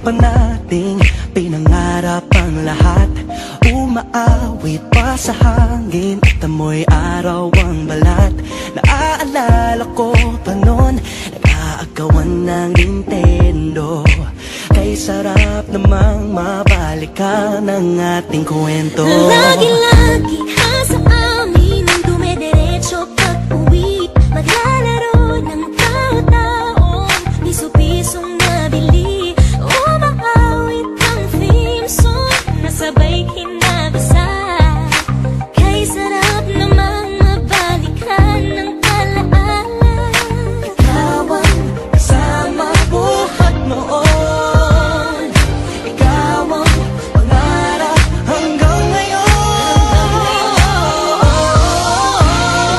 pa nating pinangarap ang lahat. Umaawit pa sa hangin at amoy araw ang balat. Naaalala ko pa noon, nag-aagawan ng Nintendo. Kay sarap namang mabalikan ang ating kwento. Lagi-lagi ka sa amin ang dumediretso pag-uwi. Maglalaro ng tao-taong piso-pisong nabili. Umaawit ang theme song na sabay kinabasa. Kay sarap namang mabalikan ng alaala. Ikaw ang kasama buhat noon. Ikaw ang pangarap hanggang ngayon.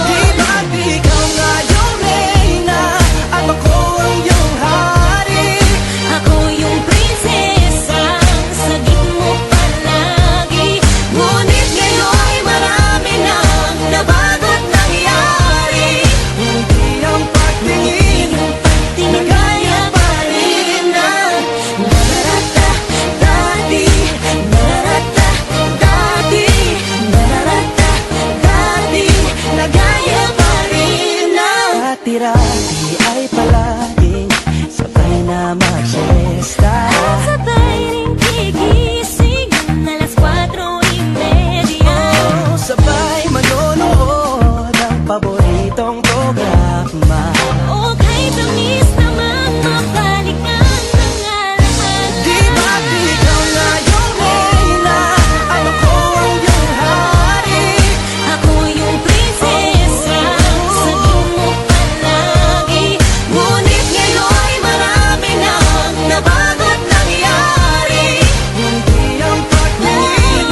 Di ba't ikaw nga yung reyna at ako ang iyong hari? Ako yung prinsesang sagip mo palagi. Ngunit ngayon'y marami nang nabago't nangyari. Hindi ang pagtingin na gaya pa rin ng narata-dati, narata-dati, narata-dati, na gaya pa rin ng dati-rati ay palaging sabay na mag-siesta. Sabay ring gigising ng alas 4:30. Sabay manonood ng paboritong programa. O kahit tamis namang mabalikan ng alaala. Di ba't ikaw nga yung reyna at ako ang iyong hari? Ako yung prinsesa, sagip mo palagi. Ngunit ngayon'y marami nang nabago't nangyari. Hindi ang pagtingin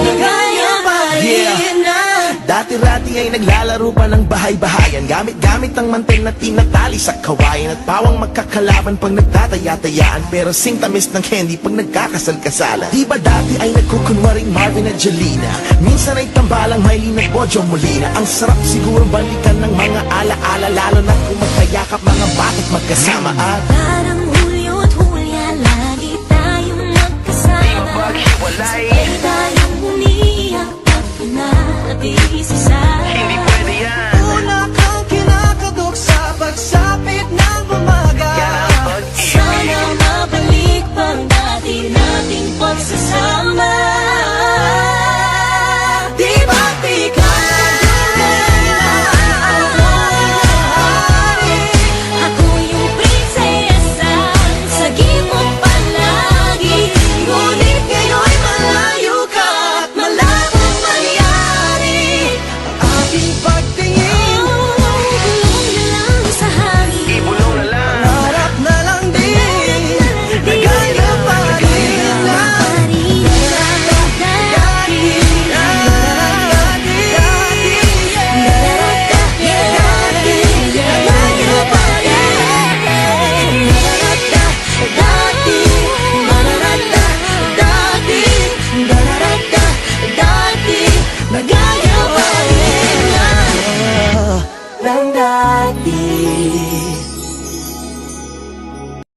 na gaya pa rin ng Dati-rati ay naglalaro pa ng bahay-bahayan, gamit-gamit ang mantel na tinatali sa kawayan. At pawang magkakalaban pag nagtataya-tayaan, pero sing tamis ng candy pag nagkakasal-kasalan. Di ba dati ay nagkukunwaring Marvin at Jelena? Minsan ay tambalang Mylene at Bojo Molina. Ang sarap siguro balikan ng mga ala-ala, lalo na kung magkayakap mga bata't magkasama. At